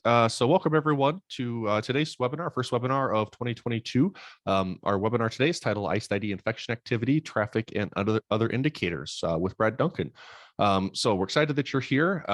So welcome everyone to today's webinar, first webinar of 2022. Our webinar today is titled IcedID Infection Activity, Traffic, and Other Indicators with Brad Duncan. So we're excited that you're here.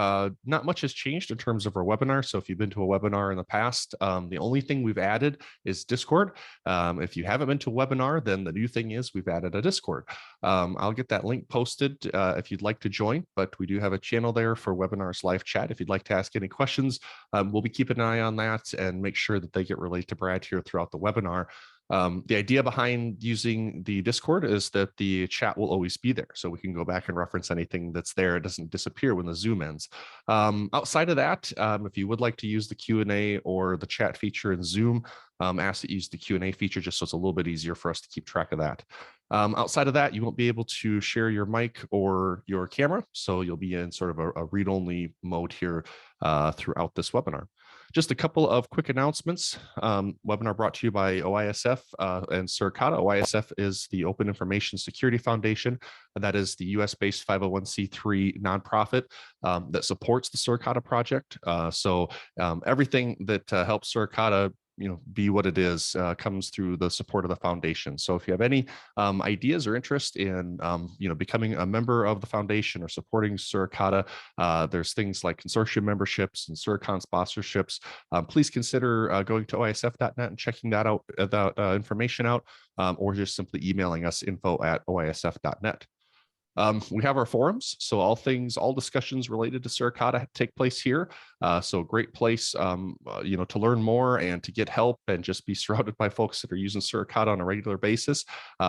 Not much has changed in terms of our webinar. So if you've been to a webinar in the past, the only thing we've added is Discord. If you haven't been to a webinar, then the new thing is we've added a Discord. I'll get that link posted if you'd like to join, but we do have a channel there for webinars live chat. If you'd like to ask any questions, we'll be keeping an eye on that and make sure that they get relayed to Brad here throughout the webinar. The idea behind using the Discord is that the chat will always be there, so we can go back and reference anything that's there. It doesn't disappear when the Zoom ends. Outside of that, if you would like to use the Q&A or the chat feature in Zoom, ask that you use the Q&A feature just so it's a little bit easier for us to keep track of that. Outside of that, you won't be able to share your mic or your camera, so you'll be in sort of a read-only mode here throughout this webinar. Just a couple of quick announcements. Webinar brought to you by OISF and Suricata. OISF is the Open Information Security Foundation, and that is the US-based 501c3 nonprofit that supports the Suricata project. So everything that helps Suricata be what it is comes through the support of the foundation. So if you have any ideas or interest in becoming a member of the foundation or supporting Suricata, there's things like consortium memberships and Suricon sponsorships. Please consider going to OISF.net and checking that out, information out, or just simply emailing us info@oisf.net. We have our forums, so all discussions related to Suricata take place here. So great place, to learn more and to get help and just be surrounded by folks that are using Suricata on a regular basis.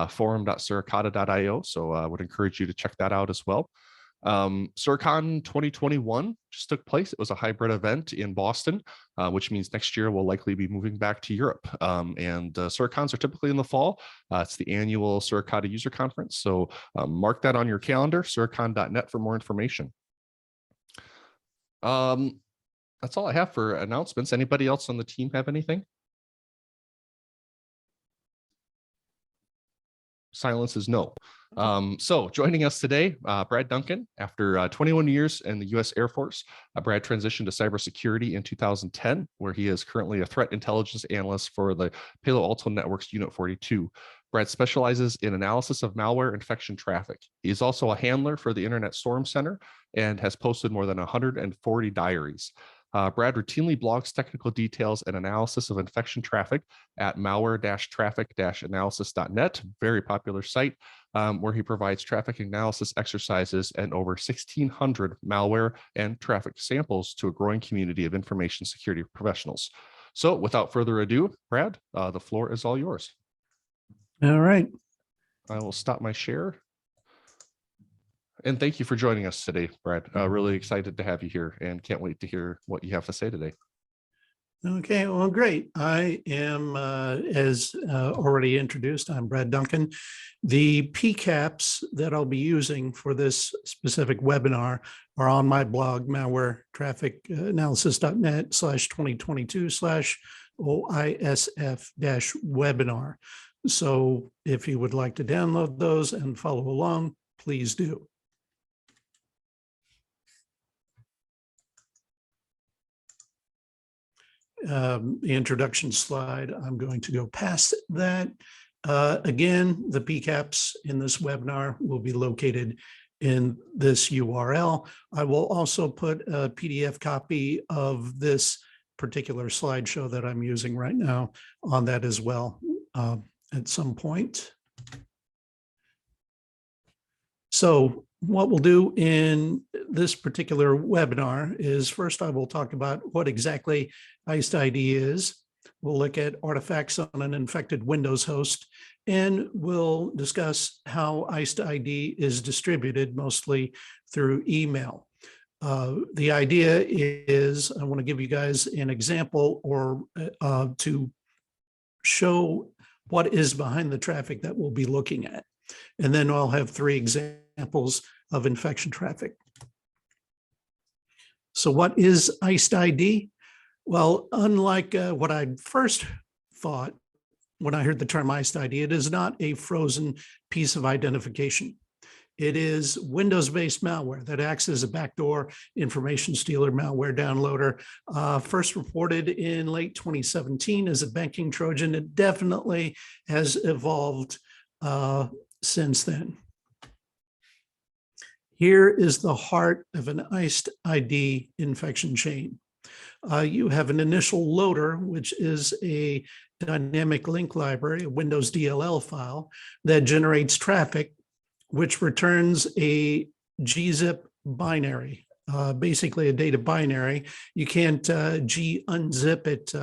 Forum.suricata.io. So I would encourage you to check that out as well. Suricon 2021 just took place. It was a hybrid event in Boston, which means next year we'll likely be moving back to Europe. And Suricons are typically in the fall. It's the annual Suricata user conference. So mark that on your calendar, suricon.net for more information. That's all I have for announcements. Anybody else on the team have anything? Silence is no. So joining us today, Brad Duncan. After 21 years in the U.S. Air Force, Brad transitioned to cybersecurity in 2010, where he is currently a threat intelligence analyst for the Palo Alto Networks Unit 42. Brad specializes in analysis of malware infection traffic. He is also a handler for the Internet Storm Center and has posted more than 140 diaries. Brad routinely blogs technical details and analysis of infection traffic at malware-traffic-analysis.net, very popular site, where he provides traffic analysis exercises and over 1,600 malware and traffic samples to a growing community of information security professionals. So without further ado, Brad, the floor is all yours. All right. I will stop my share. And thank you for joining us today, Brad. Really excited to have you here and can't wait to hear what you have to say today. Okay, well, great. I am, as already introduced, I'm Brad Duncan. The PCAPs that I'll be using for this specific webinar are on my blog, malware-traffic-analysis.net/2022/OISF-webinar. So if you would like to download those and follow along, please do. The introduction slide, I'm going to go past that. Again, the PCAPs in this webinar will be located in this URL. I will also put a PDF copy of this particular slideshow that I'm using right now on that as well at some point. So what we'll do in this particular webinar is first I will talk about what exactly IcedID is. We'll look at artifacts on an infected Windows host, and we'll discuss how IcedID is distributed mostly through email. The idea is I want to give you guys an example or to show what is behind the traffic that we'll be looking at. And then I'll have 3 examples of infection traffic. So what is IcedID? Well, unlike what I first thought when I heard the term IcedID, it is not a frozen piece of identification. It is Windows-based malware that acts as a backdoor information stealer malware downloader. First reported in late 2017 as a banking Trojan. It definitely has evolved since then. Here is the heart of an IcedID infection chain. You have an initial loader, which is a dynamic link library, a Windows DLL file that generates traffic, which returns a gzip binary, basically a data binary. You can't unzip it.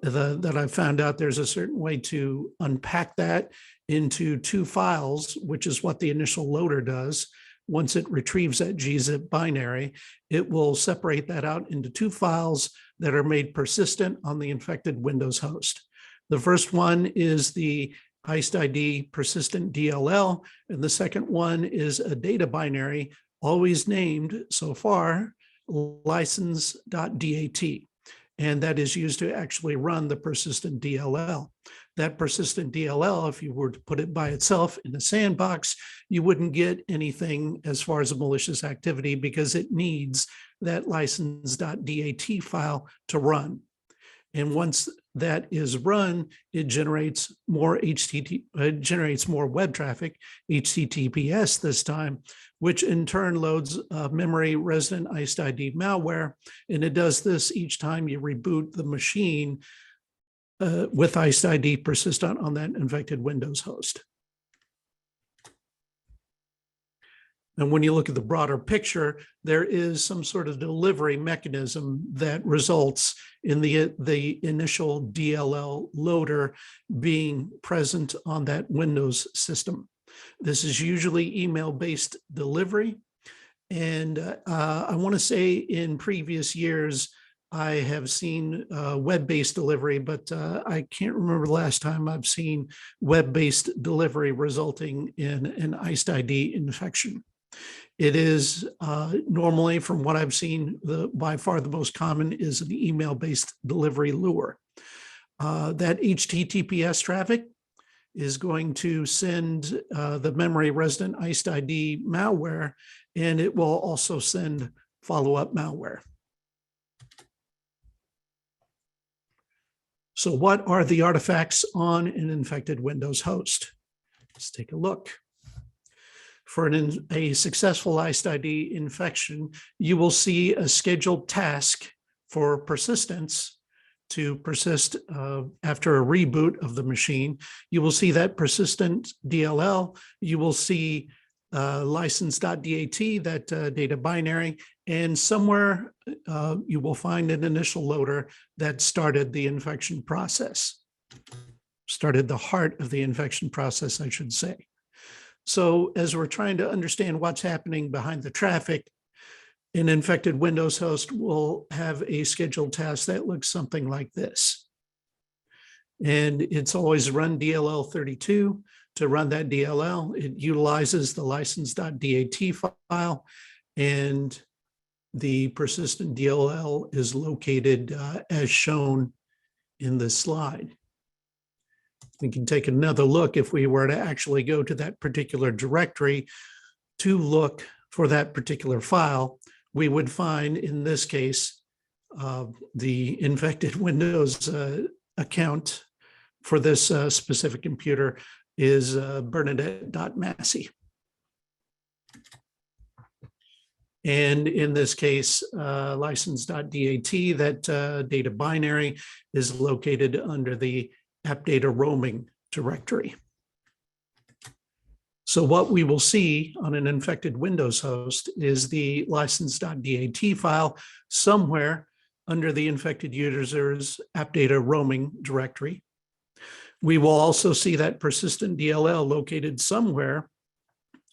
That I found out there's a certain way to unpack that into two files, which is what the initial loader does. Once it retrieves that gzip binary, it will separate that out into two files that are made persistent on the infected Windows host. The first one is the IcedID persistent DLL, and the second one is a data binary, always named so far license.dat, and that is used to actually run the persistent DLL. That persistent DLL, if you were to put it by itself in a sandbox, you wouldn't get anything as far as a malicious activity because it needs that license.dat file to run. And once that is run, it generates more more web traffic, HTTPS this time, which in turn loads memory resident IcedID malware. And it does this each time you reboot the machine with IcedID persistent on that infected Windows host. And when you look at the broader picture, there is some sort of delivery mechanism that results in the initial DLL loader being present on that Windows system. This is usually email-based delivery. And I want to say in previous years, I have seen web-based delivery, but I can't remember the last time I've seen web-based delivery resulting in an IcedID infection. It is normally, from what I've seen, by far the most common is an email-based delivery lure. That HTTPS traffic is going to send the memory resident IcedID malware, and it will also send follow-up malware. So what are the artifacts on an infected Windows host? Let's take a look. For a successful IcedID infection, you will see a scheduled task for persistence to persist after a reboot of the machine. You will see that persistent DLL. You will see license.dat, that data binary, and somewhere you will find an initial loader that started the infection process, started the heart of the infection process, I should say. So as we're trying to understand what's happening behind the traffic, an infected Windows host will have a scheduled task that looks something like this. And it's always run DLL 32. To run that DLL, it utilizes the license.dat file, and the persistent DLL is located as shown in this slide. We can take another look if we were to actually go to that particular directory to look for that particular file. We would find, in this case, the infected Windows account for this specific computer is Bernadette.Massey. And in this case, license.dat, that data binary is located under the app data roaming directory. So what we will see on an infected Windows host is the license.dat file somewhere under the infected user's app data roaming directory. We will also see that persistent DLL located somewhere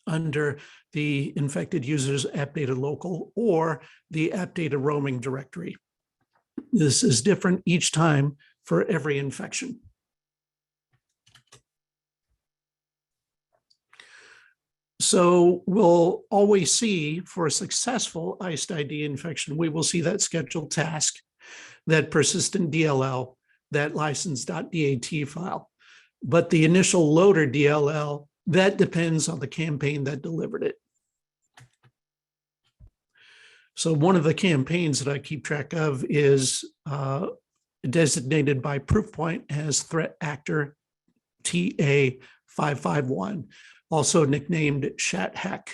under the infected user's app data local or the app data roaming directory. This is different each time for every infection. So we'll always see, for a successful IcedID infection, we will see that scheduled task, that persistent DLL, that license.dat file. But the initial loader DLL That depends on the campaign that delivered it. So one of the campaigns that I keep track of is designated by Proofpoint as threat actor TA551, also nicknamed ShatHack,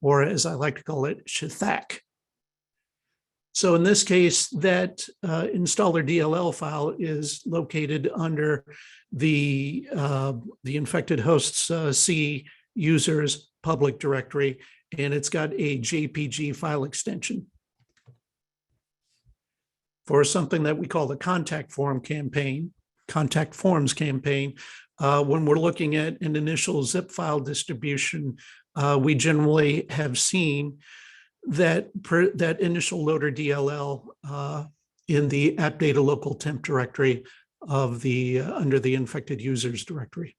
or as I like to call it, ShatHack. So in this case, that installer DLL file is located under the infected hosts C users public directory, and it's got a JPG file extension. For something that we call the contact forms campaign, when we're looking at an initial zip file distribution, we generally have seen that initial loader DLL in the app data local temp directory of the under the infected users directory.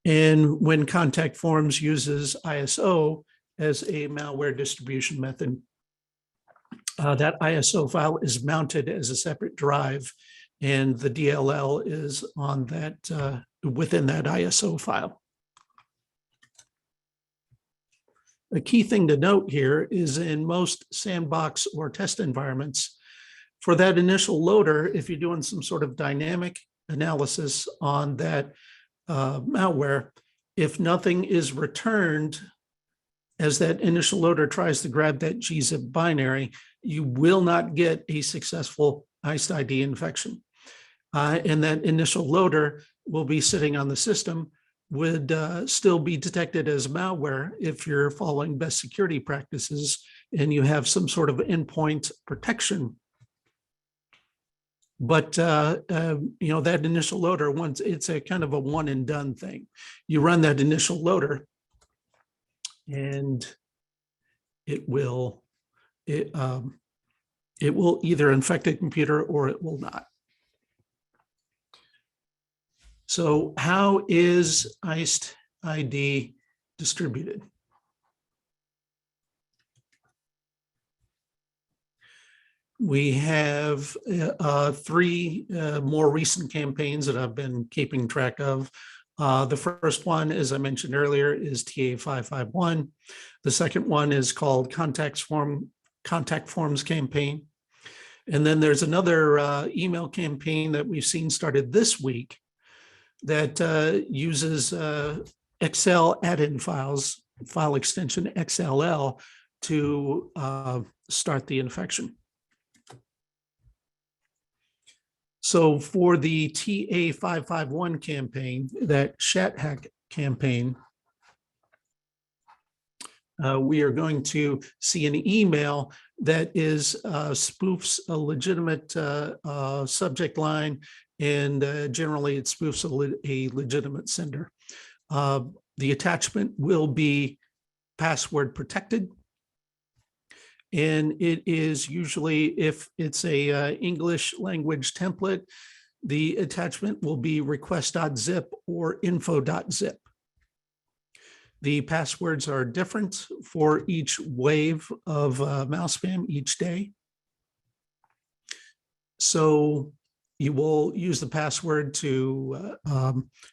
And when contact forms uses ISO as a malware distribution method, that ISO file is mounted as a separate drive, and the DLL is on that within that ISO file. A key thing to note here is in most sandbox or test environments, for that initial loader, if you're doing some sort of dynamic analysis on that malware, if nothing is returned as that initial loader tries to grab that gzip binary, you will not get a successful IcedID infection. And that initial loader will be sitting on the system, would still be detected as malware if you're following best security practices and you have some sort of endpoint protection. But that initial loader, once it's a kind of a one and done thing. You run that initial loader, and it will either infect a computer or it will not. So how is IcedID distributed? We have three more recent campaigns that I've been keeping track of. The first one, as I mentioned earlier, is TA551. The second one is called Contact Forms campaign. And then there's another email campaign that we've seen started this week that uses Excel add-in files, file extension XLL, to start the infection. So for the TA551 campaign, that ShatHack campaign, we are going to see an email that is spoofs a legitimate subject line, and generally it spoofs a legitimate sender. The attachment will be password protected. And it is usually, if it's a English language template, the attachment will be request.zip or info.zip. The passwords are different for each wave of mouse spam each day. So you will use the password to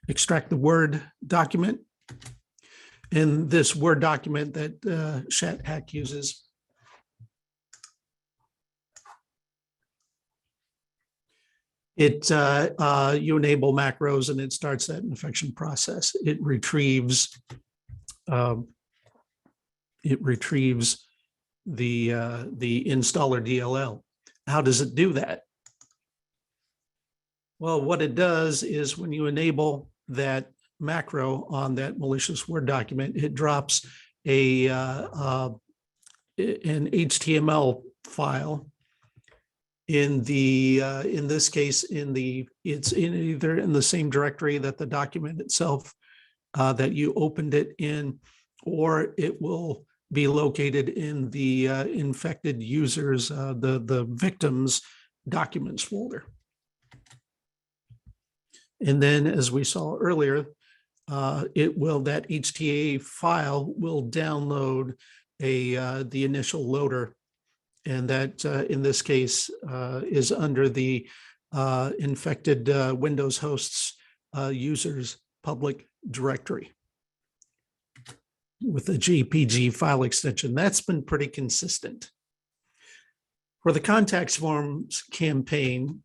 extract the Word document. And this Word document that ShatHack uses, you enable macros and it starts that infection process. It retrieves the installer DLL. How does it do that? Well, what it does is when you enable that macro on that malicious Word document, it drops an HTML file. In this case, it's either in the same directory that the document itself that you opened it in, or it will be located in the infected users, the victims documents folder. And then, as we saw earlier, that HTA file will download the initial loader. And that, in this case, is under the infected Windows hosts user's public directory with the GPG file extension. That's been pretty consistent. For the contacts forms campaign,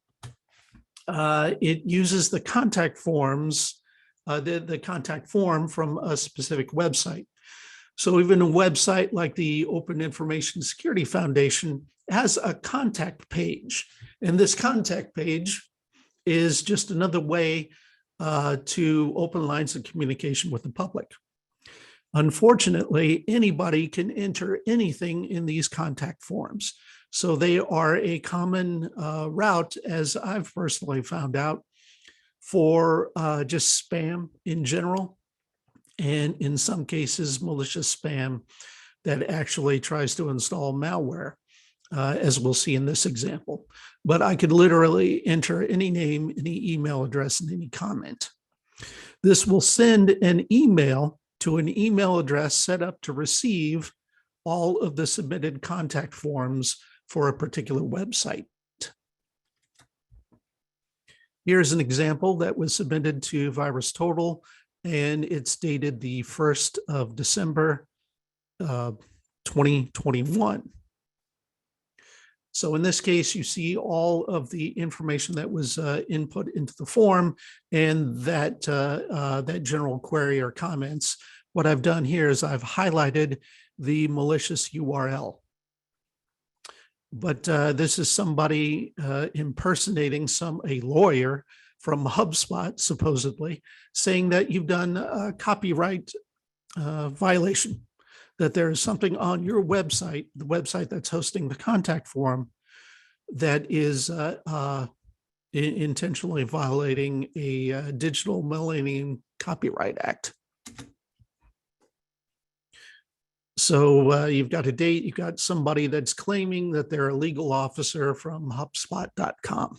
it uses the contact forms, the contact form from a specific website. So even a website like the Open Information Security Foundation has a contact page. And this contact page is just another way to open lines of communication with the public. Unfortunately, anybody can enter anything in these contact forms. So they are a common route, as I've personally found out, for just spam in general, and in some cases, malicious spam that actually tries to install malware, as we'll see in this example. But I could literally enter any name, any email address, and any comment. This will send an email to an email address set up to receive all of the submitted contact forms for a particular website. Here's an example that was submitted to VirusTotal, and it's dated the 1st of December, 2021. So in this case, you see all of the information that was input into the form and that, that general query or comments. What I've done here is I've highlighted the malicious URL. But this is somebody impersonating a lawyer from HubSpot, supposedly, saying that you've done a copyright violation, that there is something on your website, the website that's hosting the contact form, that is intentionally violating a Digital Millennium Copyright Act. So you've got a date, you've got somebody that's claiming that they're a legal officer from HubSpot.com.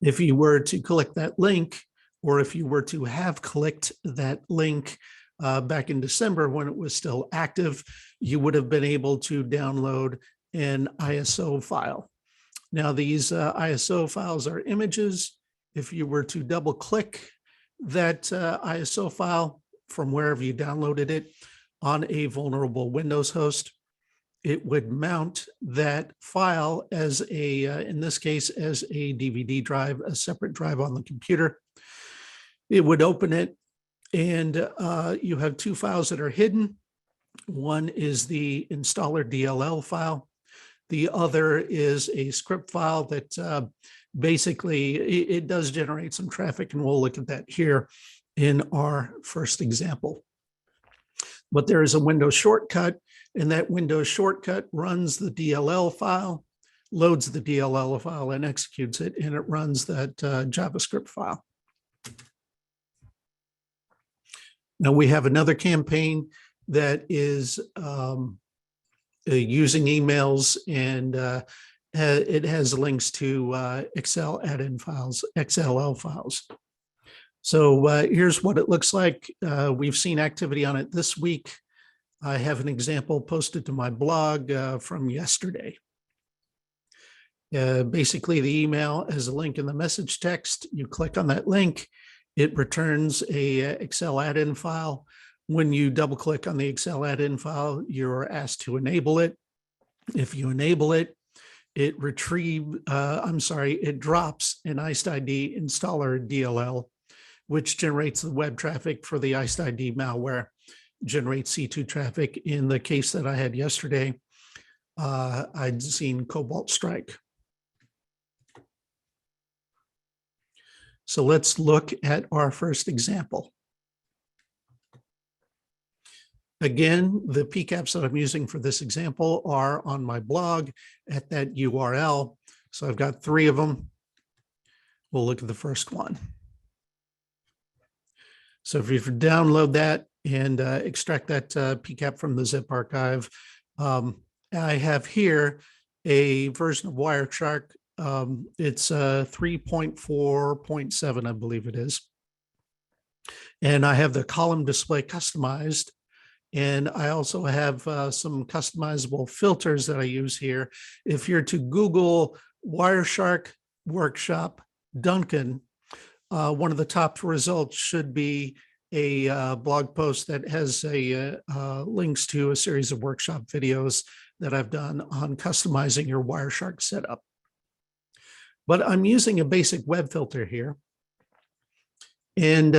If you were to click that link, or if you were to have clicked that link back in December when it was still active, you would have been able to download an ISO file. Now, these ISO files are images. If you were to double click that ISO file from wherever you downloaded it on a vulnerable Windows host, it would mount that file as a, in this case, as a DVD drive, a separate drive on the computer. It would open it, and you have two files that are hidden. One is the installer DLL file. The other is a script file that basically, it does generate some traffic, and we'll look at that here in our first example. But there is a Windows shortcut, and that Windows shortcut runs the DLL file, loads the DLL file and executes it, and it runs that JavaScript file. Now we have another campaign that is using emails, and it has links to Excel add-in files, XLL files. So here's what it looks like. We've seen activity on it this week. I have an example posted to my blog from yesterday. Basically, the email has a link in the message text. You click on that link, it returns a Excel add-in file. When you double click on the Excel add-in file, you're asked to enable it. If you enable it, it drops an IcedID installer DLL, which generates the web traffic for the IcedID malware, generates C2 traffic. In the case that I had yesterday, I'd seen Cobalt Strike. So let's look at our first example. Again, the PCAPs that I'm using for this example are on my blog at that URL. So I've got 3 of them. We'll look at the first one. So if you download that and extract that PCAP from the zip archive, I have here a version of Wireshark. It's 3.4.7, I believe it is. And I have the column display customized. And I also have some customizable filters that I use here. If you're to Google Wireshark Workshop Duncan, one of the top results should be a blog post that has links to a series of workshop videos that I've done on customizing your Wireshark setup. But I'm using a basic web filter here. And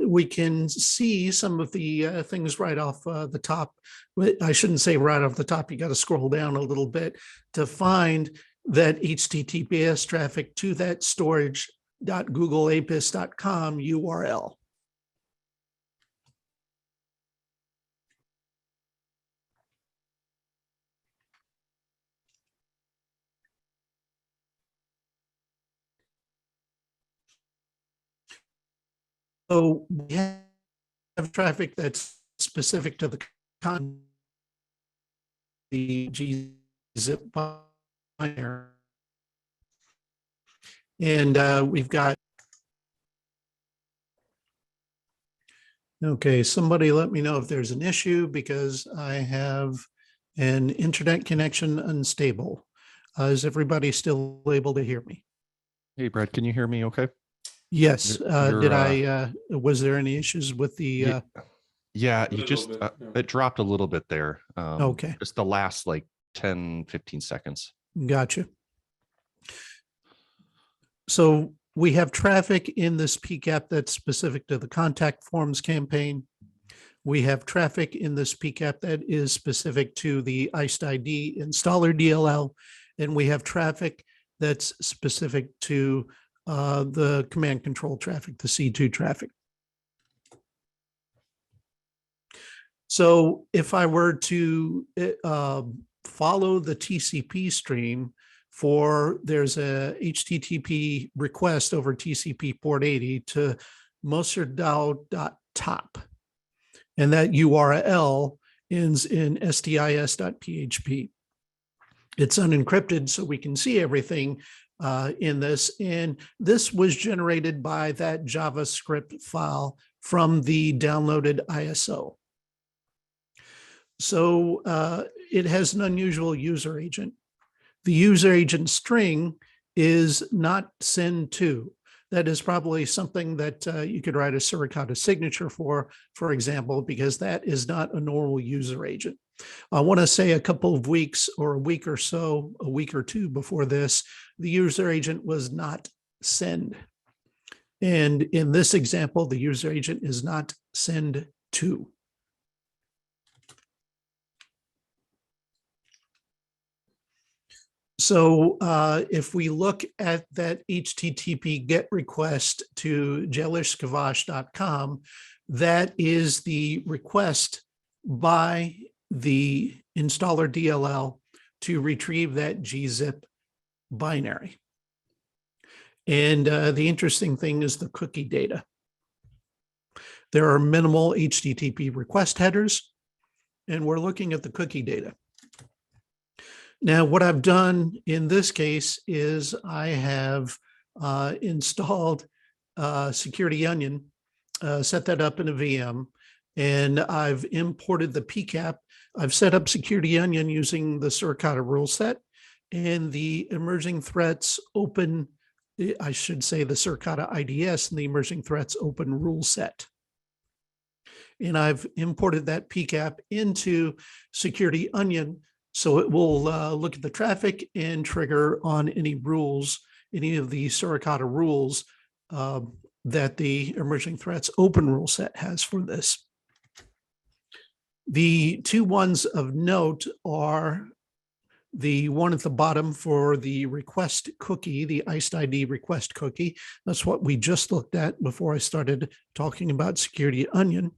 we can see some of the things right off the top. I shouldn't say right off the top. You got to scroll down a little bit to find that HTTPS traffic to that storage.googleapis.com URL. So we have traffic that's specific to the content, the gzip binary. And we've got, okay, somebody let me know if there's an issue because I have an internet connection unstable. Is everybody still able to hear me? Hey, Brad, can you hear me okay? Yes. Was there any issues with the? Yeah, you just, it dropped a little bit there. Okay. Just the last like 10, 15 seconds. Gotcha. So we have traffic in this PCAP that's specific to the contact forms campaign. We have traffic in this PCAP that is specific to the IcedID installer DLL, and we have traffic that's specific to the command control traffic, the C2 traffic. So if I were to follow the TCP stream there's a HTTP request over TCP port 80 to moserdao.top. And that URL ends in stis.php. It's unencrypted, so we can see everything in this. And this was generated by that JavaScript file from the downloaded ISO. So it has an unusual user agent. The user agent string is not send to. That is probably something that you could write a Suricata signature for example, because that is not a normal user agent. I want to say a couple of weeks or a week or so, a week or two before this, the user agent was not send. And in this example, the user agent is not send to. So if we look at that HTTP GET request to jelishkavash.com, that is the request by the installer DLL to retrieve that gzip binary. And the interesting thing is the cookie data. There are minimal HTTP request headers, and we're looking at the cookie data. Now, what I've done in this case is I have installed Security Onion, set that up in a VM, and I've imported the PCAP. I've set up Security Onion using the Suricata rule set and the emerging threats open, I should say the Suricata IDS and the emerging threats open rule set. And I've imported that PCAP into Security Onion, so it will look at the traffic and trigger on any rules, any of the Suricata rules that the emerging threats open rule set has for this. The two ones of note are the one at the bottom for the request cookie, the IcedID request cookie. That's what we just looked at before I started talking about Security Onion.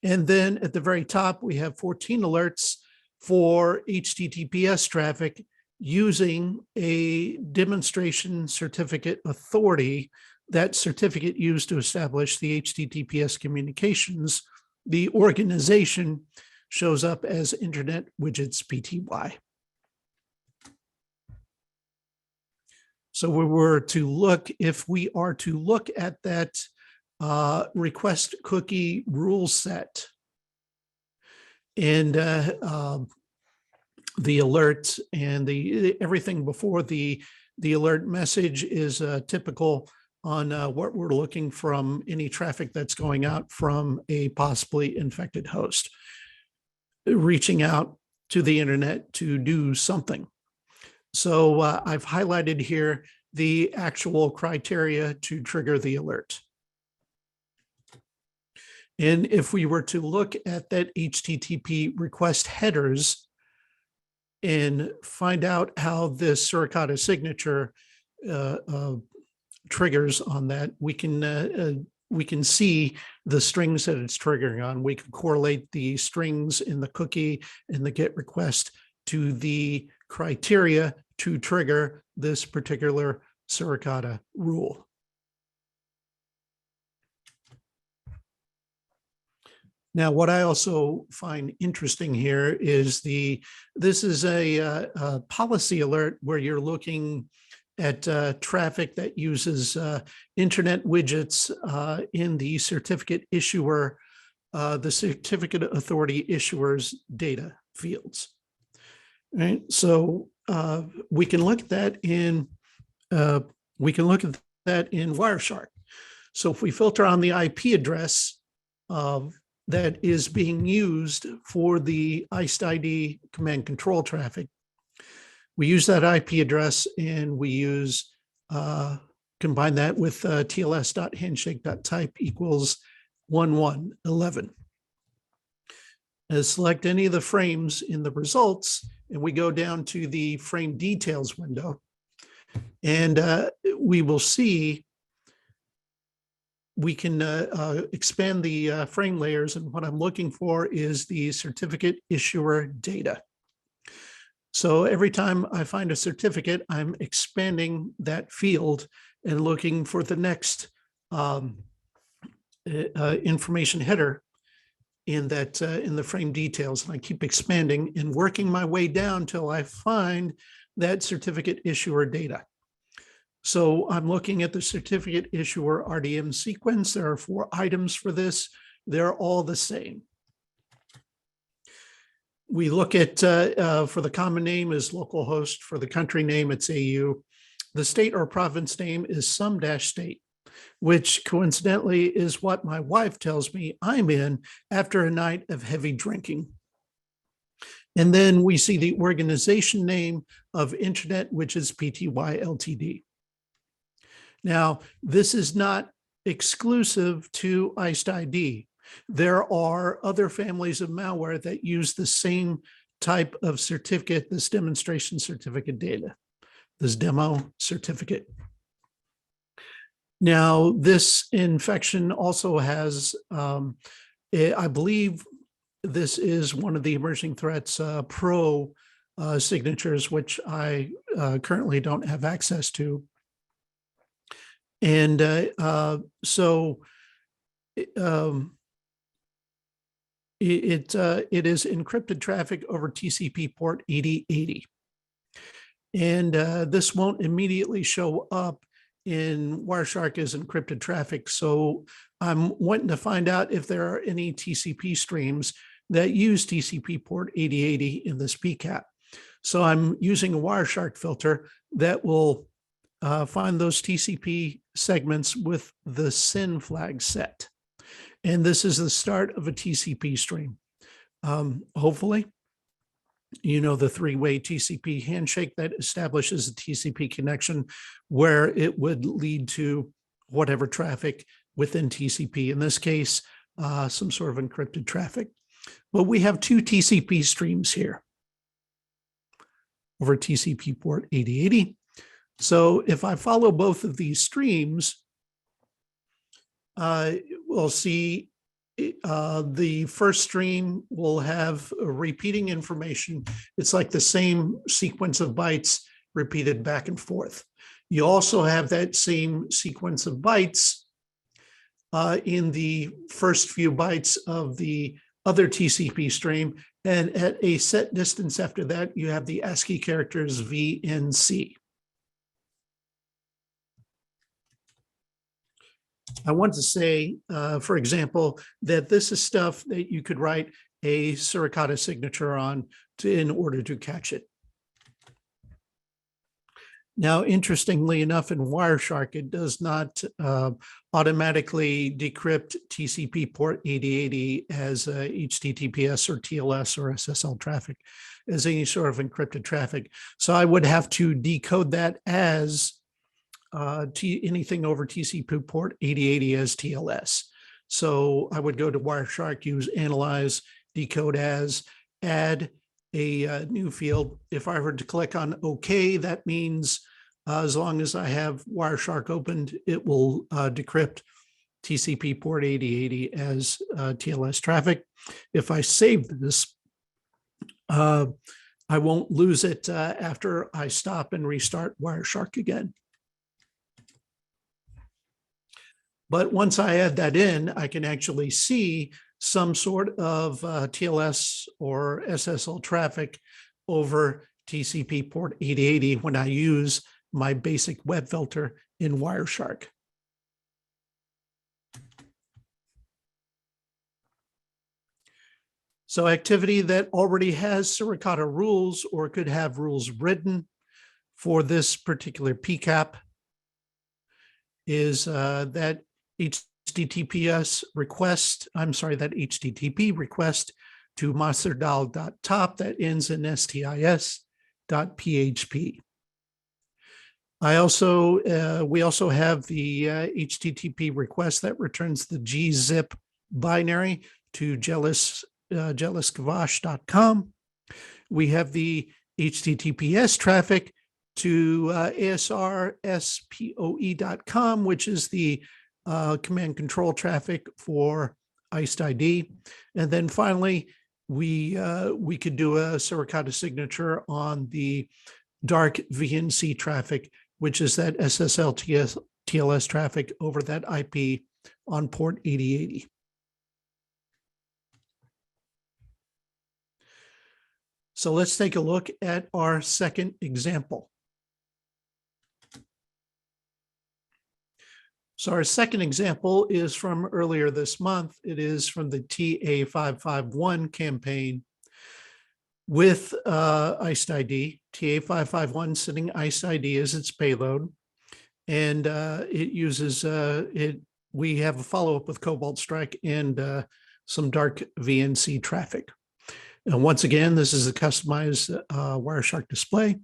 And then at the very top, we have 14 alerts for HTTPS traffic using a demonstration certificate authority. That certificate used to establish the HTTPS communications. The organization shows up as Internet Widgets Pty. So if we are to look at that request cookie rule set, and the alerts and everything before the The alert message is typical on what we're looking from any traffic that's going out from a possibly infected host, reaching out to the internet to do something. So I've highlighted here the actual criteria to trigger the alert. And if we were to look at that HTTP request headers and find out how this Suricata signature triggers on that, we can see the strings that it's triggering on. We can correlate the strings in the cookie and the GET request to the criteria to trigger this particular Suricata rule. Now, what I also find interesting here is this is a policy alert where you're looking at traffic that uses internet widgets in the certificate issuer, the certificate authority issuer's data fields. Right. So we can look at that in Wireshark. So if we filter on the IP address that is being used for the IcedID command control traffic, we use that IP address and we use combine that with tls.handshake.type equals 1111. Select any of the frames in the results, and we go down to the frame details window, and we will see we can expand the frame layers, and what I'm looking for is the certificate issuer data. So every time I find a certificate, I'm expanding that field and looking for the next information header in that in the frame details. And I keep expanding and working my way down till I find that certificate issuer data. So I'm looking at the certificate issuer RDM sequence. There are 4 items for this. They're all the same. We look at, for the common name is localhost. For the country name, it's AU. The state or province name is some-state, which coincidentally is what my wife tells me I'm in after a night of heavy drinking. And then we see the organization name of Internet, which is PTY Ltd. Now, this is not exclusive to IcedID. There are other families of malware that use the same type of certificate, this demonstration certificate data, this demo certificate. Now, this infection also has, I believe this is one of the emerging threats, pro signatures, which I currently don't have access to. And so it is encrypted traffic over TCP port 8080. And this won't immediately show up in Wireshark as encrypted traffic. So I'm wanting to find out if there are any TCP streams that use TCP port 8080 in this PCAP. So I'm using a Wireshark filter that will find those TCP segments with the SYN flag set. And this is the start of a TCP stream. Hopefully, you know, the 3-way TCP handshake that establishes a TCP connection where it would lead to whatever traffic within TCP, in this case, some sort of encrypted traffic. But we have 2 TCP streams here over TCP port 8080. So if I follow both of these streams, we'll see the first stream will have repeating information. It's like the same sequence of bytes repeated back and forth. You also have that same sequence of bytes in the first few bytes of the other TCP stream. And at a set distance after that, you have the ASCII characters VNC. I want to say, for example, that this is stuff that you could write a Suricata signature on in order to catch it. Now, interestingly enough, in Wireshark, it does not automatically decrypt TCP port 8080 as HTTPS or TLS or SSL traffic, as any sort of encrypted traffic. So I would have to decode that as anything over TCP port 8080 as TLS. So I would go to Wireshark, use analyze, decode as, add a new field. If I were to click on OK, that means as long as I have Wireshark opened, it will decrypt TCP port 8080 as TLS traffic. If I save this, I won't lose it after I stop and restart Wireshark again. But once I add that in, I can actually see some sort of TLS or SSL traffic over TCP port 8080 when I use my basic web filter in Wireshark. So activity that already has Suricata rules or could have rules written for this particular PCAP is that HTTP request to masterdal.top that ends in stis.php. We also have the HTTP request that returns the gzip binary to jealous.com. We have the HTTPS traffic to ASRSPOE.com, which is the command control traffic for IcedID. And then finally, we could do a Suricata signature on the dark Vnc traffic, which is that SSL TLS traffic over that IP on port 8080. So let's take a look at our second example. So our second example is from earlier this month. It is from the TA551 campaign with IcedID, TA551 sending IcedID as its payload. And it uses, we have a follow-up with Cobalt Strike and some dark VNC traffic. And once again, this is a customized Wireshark display.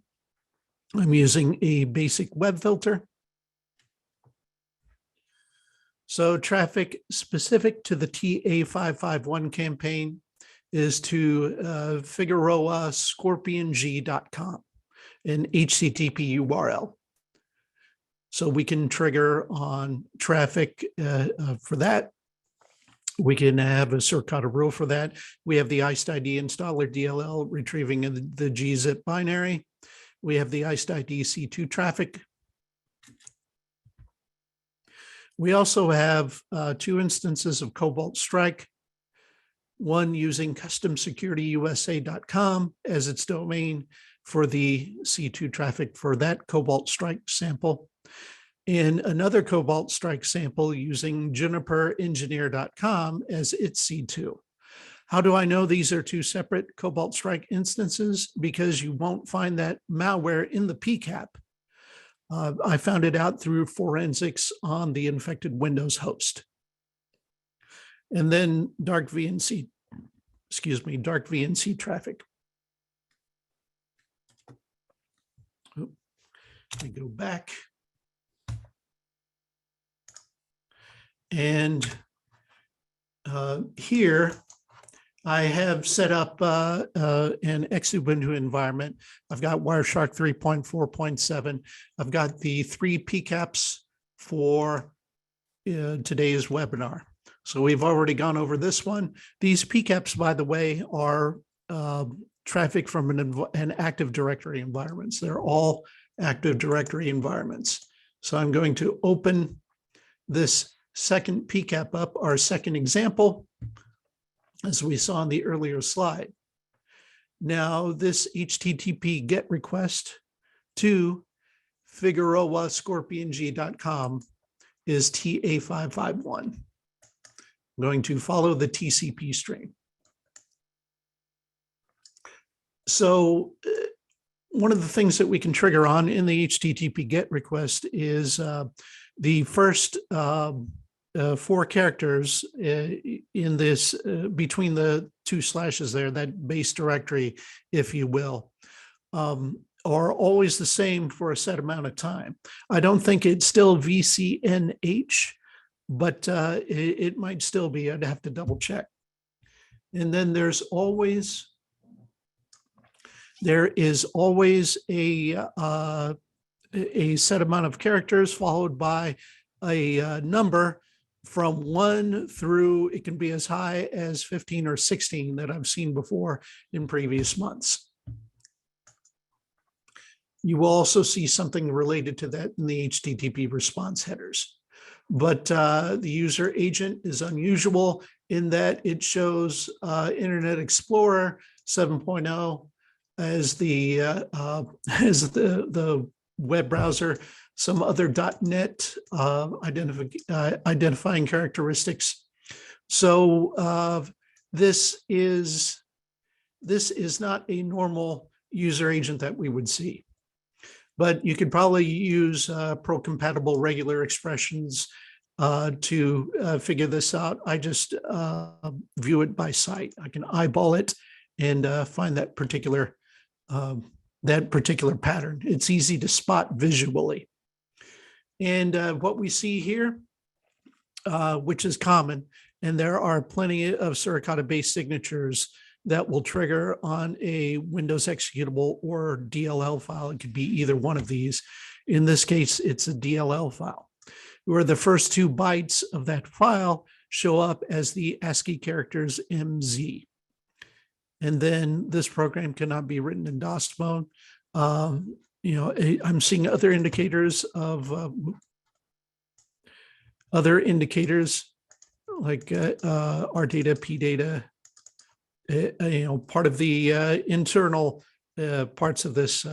I'm using a basic web filter. So traffic specific to the TA551 campaign is to Figueroa scorpiong.com, an HTTP URL. So we can trigger on traffic for that. We can have a Suricata rule for that. We have the IcedID installer DLL retrieving the gzip binary. We have the IcedID C2 traffic. We also have two instances of Cobalt Strike, one using customsecurityusa.com as its domain for the C2 traffic for that Cobalt Strike sample, and another Cobalt Strike sample using juniperengineer.com as its C2. How do I know these are two separate Cobalt Strike instances? Because you won't find that malware in the PCAP. I found it out through forensics on the infected Windows host. And then dark VNC traffic. Let me go back. And here I have set up an Ubuntu environment. I've got Wireshark 3.4.7. I've got the 3 PCAPs for today's webinar. So we've already gone over this one. These PCAPs, by the way, are traffic from an Active Directory environments. They're all Active Directory environments. So I'm going to open this second PCAP up, our second example, as we saw in the earlier slide. Now, this HTTP GET request to Figueroa scorpiong.com is TA551. I'm going to follow the TCP string. So one of the things that we can trigger on in the HTTP GET request is the first 4 characters in this between the 2 slashes there, that base directory, if you will, are always the same for a set amount of time. I don't think it's still VCNH, but it might still be. I'd have to double check. And then there is always a set amount of characters followed by a number from 1 through, it can be as high as 15 or 16 that I've seen before in previous months. You will also see something related to that in the HTTP response headers. But the user agent is unusual in that it shows Internet Explorer 7.0 as the web browser, some other .NET identifying characteristics. So this is not a normal user agent that we would see, but you could probably use pro-compatible regular expressions to figure this out. I just view it by sight. I can eyeball it and find that particular pattern. It's easy to spot visually. And what we see here, which is common, and there are plenty of Suricata-based signatures that will trigger on a Windows executable or DLL file. It could be either one of these. In this case, it's a DLL file, where the first 2 bytes of that file show up as the ASCII characters MZ. And then this program cannot be written in DOS mode. I'm seeing other indicators of like RData, PData, part of the internal parts of this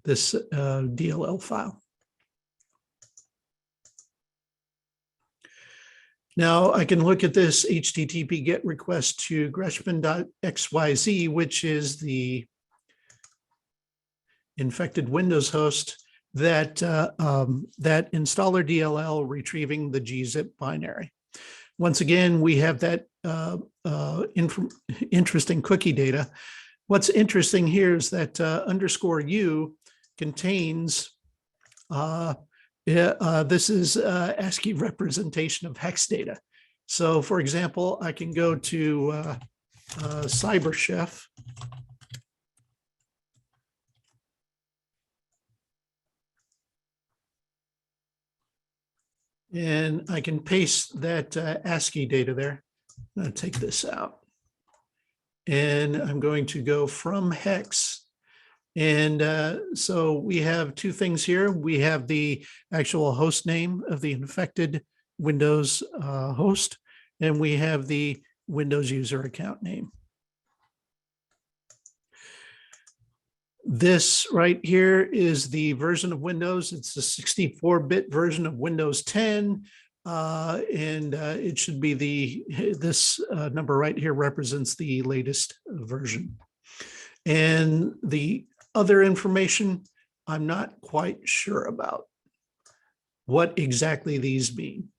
DLL file. Now I can look at this HTTP GET request to gresham.xyz, which is the infected Windows host that installer DLL retrieving the gzip binary. Once again, we have that interesting cookie data. What's interesting here is that _u contains this is ASCII representation of hex data. So for example, I can go to CyberChef. And I can paste that ASCII data there. I'm going to take this out. And I'm going to go from hex. And so we have 2 things here. We have the actual host name of the infected Windows host, and we have the Windows user account name. This right here is the version of Windows. It's the 64-bit version of Windows 10. And it should be this number right here represents the latest version. And the other information, I'm not quite sure about what exactly these mean.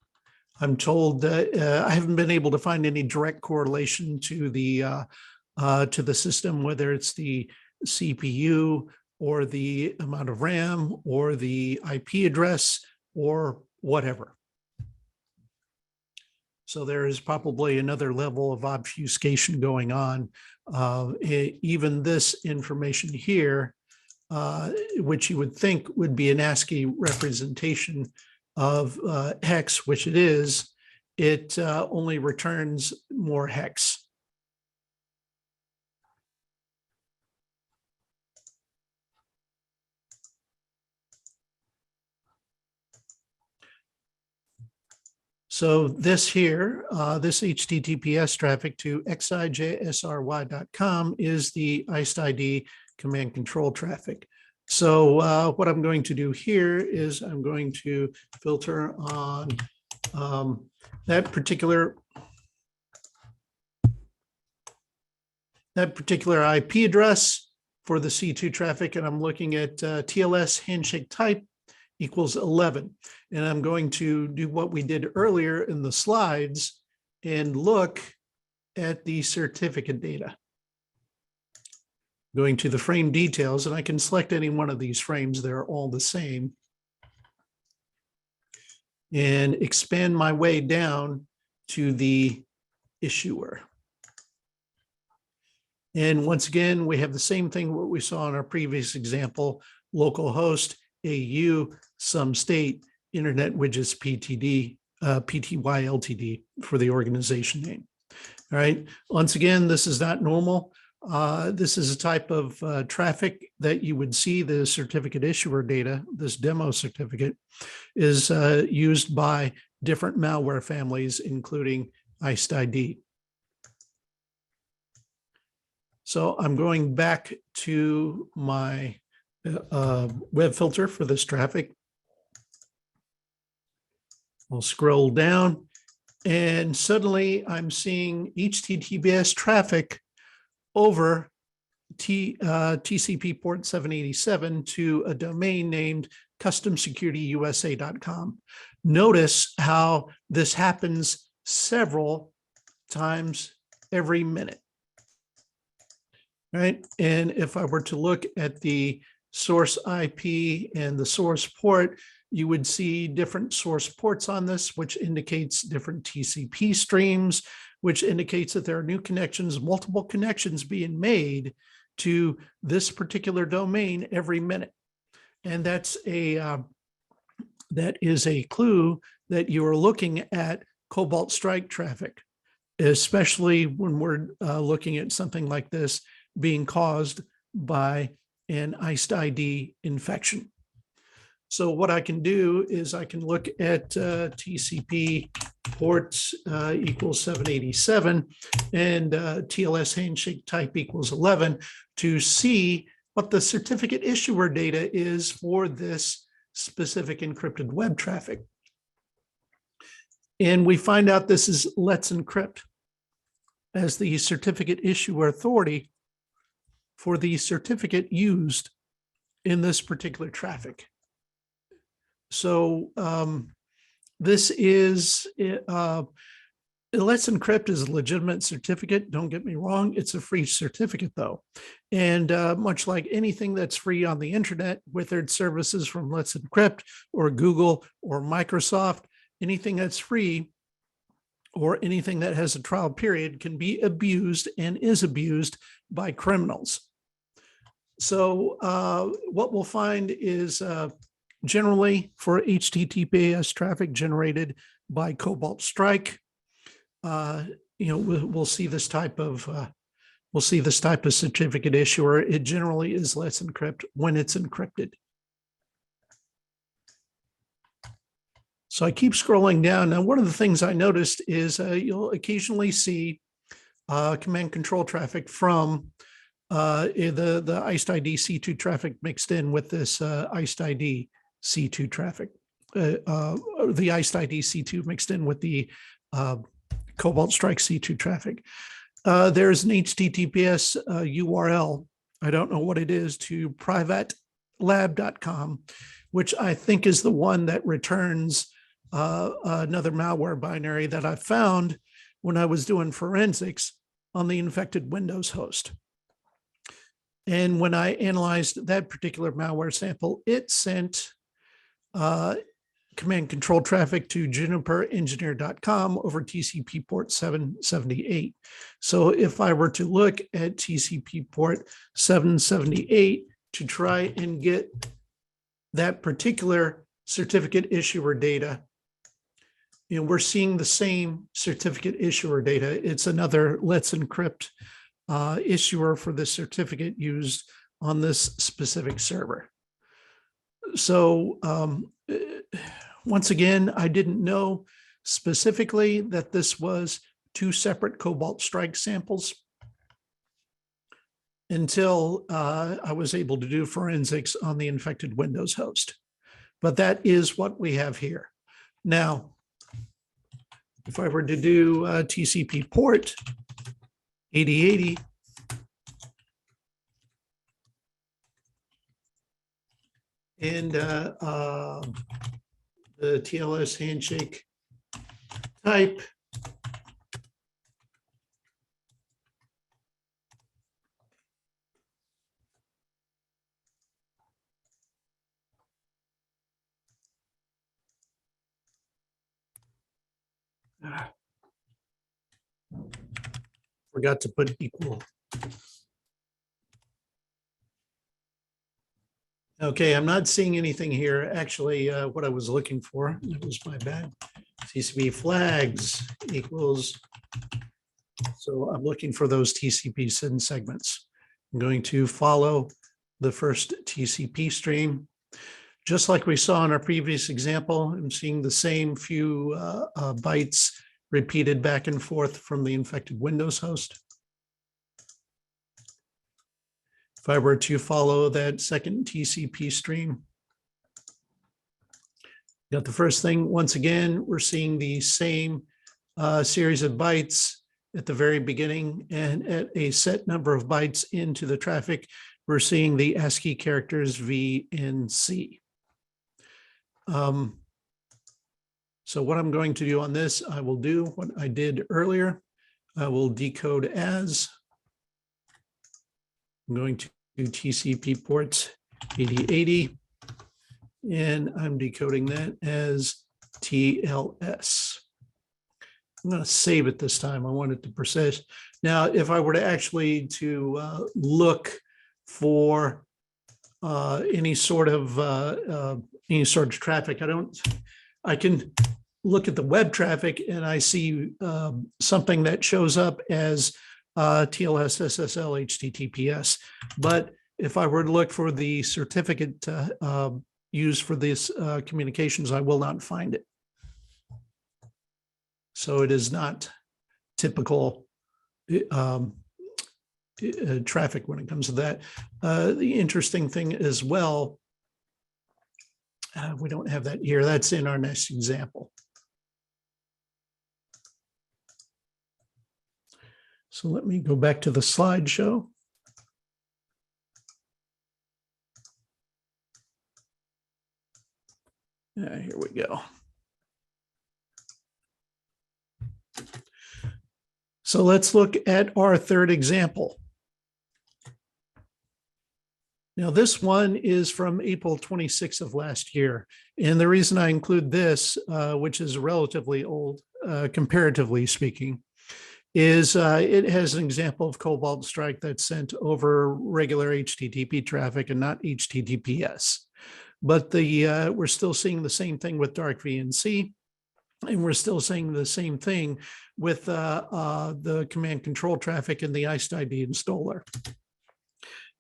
I'm told that I haven't been able to find any direct correlation to the system, whether it's the CPU or the amount of RAM or the IP address or whatever. So there is probably another level of obfuscation going on. Even this information here, which you would think would be an ASCII representation of hex, which it is, it only returns more hex. So this here, this HTTPS traffic to xijsry.com is the IcedID command control traffic. So what I'm going to do here is I'm going to filter on that particular IP address for the C2 traffic, and I'm looking at TLS handshake type equals 11. And I'm going to do what we did earlier in the slides and look at the certificate data. Going to the frame details, and I can select any one of these frames. They're all the same. And expand my way down to the issuer. And once again, we have the same thing what we saw in our previous example: localhost, AU, some state, Internet Widgets PTD, PTY Ltd for the organization name. All right. Once again, this is not normal. This is a type of traffic that you would see. The certificate issuer data, this demo certificate, is used by different malware families, including IcedID. So I'm going back to my web filter for this traffic. I'll scroll down, and suddenly I'm seeing HTTPS traffic over TCP port 787 to a domain named customsecurityusa.com. Notice how this happens several times every minute. Right? And if I were to look at the source IP and the source port, you would see different source ports on this, which indicates different TCP streams, which indicates that there are new connections, multiple connections being made to this particular domain every minute. And that is a clue that you are looking at Cobalt Strike traffic, especially when we're looking at something like this being caused by an IcedID infection. So what I can do is I can look at TCP ports equals 787 and TLS handshake type equals 11 to see what the certificate issuer data is for this specific encrypted web traffic. And we find out this is Let's Encrypt as the certificate issuer authority for the certificate used in this particular traffic. So this is, Let's Encrypt is a legitimate certificate. Don't get me wrong. It's a free certificate though. And much like anything that's free on the internet, whether it's services from Let's Encrypt or Google or Microsoft, anything that's free or anything that has a trial period can be abused and is abused by criminals. So what we'll find is generally for HTTPS traffic generated by Cobalt Strike, we'll see this type of certificate issuer. It generally is Let's Encrypt when it's encrypted. So I keep scrolling down. Now, one of the things I noticed is you'll occasionally see command control traffic from the IcedID C2 traffic mixed in with this IcedID C2 traffic, the IcedID C2 mixed in with the Cobalt Strike C2 traffic. There's an HTTPS URL, I don't know what it is, to privatelab.com, which I think is the one that returns another malware binary that I found when I was doing forensics on the infected Windows host. And when I analyzed that particular malware sample, it sent command control traffic to juniperengineer.com over TCP port 778. So if I were to look at TCP port 778 to try and get that particular certificate issuer data, we're seeing the same certificate issuer data. It's another Let's Encrypt issuer for the certificate used on this specific server. So once again, I didn't know specifically that this was two separate Cobalt Strike samples until I was able to do forensics on the infected Windows host. But that is what we have here. Now, if I were to do TCP port 8080, And the TLS handshake type. Forgot to put equal. Okay, I'm not seeing anything here. Actually, what I was looking for, that was my bad. TCP flags equals. So I'm looking for those TCP send segments. I'm going to follow the first TCP stream. Just like we saw in our previous example, I'm seeing the same few bytes repeated back and forth from the infected Windows host. If I were to follow that second TCP stream, got the first thing. Once again, we're seeing the same series of bytes at the very beginning, and at a set number of bytes into the traffic, we're seeing the ASCII characters Vnc. So what I'm going to do on this, I will do what I did earlier. I will decode as. I'm going to do TCP ports 8080, and I'm decoding that as TLS. I'm going to save it this time. I want it to persist. Now, if I were to actually look for any sort of traffic, I can look at the web traffic and I see something that shows up as TLS, SSL, HTTPS. But if I were to look for the certificate used for this communications, I will not find it. So it is not typical traffic when it comes to that. The interesting thing as well, we don't have that here. That's in our next example. So let me go back to the slideshow. Here we go. So let's look at our third example. Now, this one is from April 26th of last year. And the reason I include this, which is relatively old, comparatively speaking, is it has an example of Cobalt Strike that's sent over regular HTTP traffic and not HTTPS. But we're still seeing the same thing with Dark VNC. And we're still seeing the same thing with the command control traffic and the IcedID installer.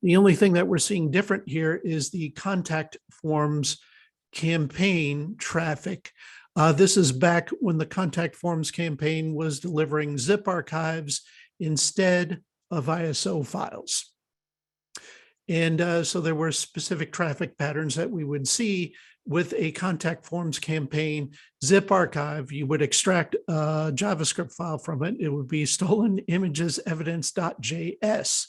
The only thing that we're seeing different here is the contact forms campaign traffic. This is back when the contact forms campaign was delivering zip archives instead of ISO files. And so there were specific traffic patterns that we would see with a contact forms campaign zip archive. You would extract a JavaScript file from it. It would be stolen images evidence.js.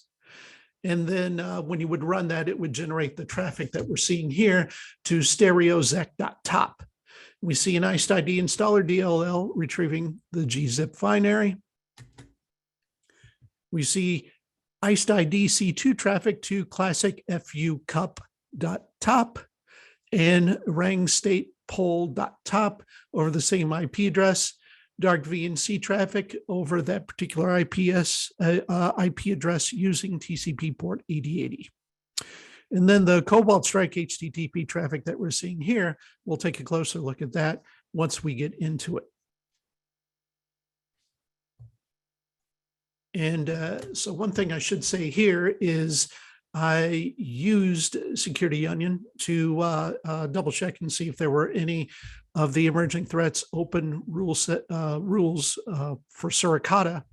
And then when you would run that, it would generate the traffic that we're seeing here to stereozec.top. We see an IcedID installer DLL retrieving the gzip binary. We see IcedID C2 traffic to classic fucup.top and rang state poll.top over the same IP address. Dark VNC traffic over that particular IP address using TCP port 8080. And then the Cobalt Strike HTTP traffic that we're seeing here, we'll take a closer look at that once we get into it. And so one thing I should say here is I used Security Onion to double check and see if there were any of the emerging threats open rules for Suricata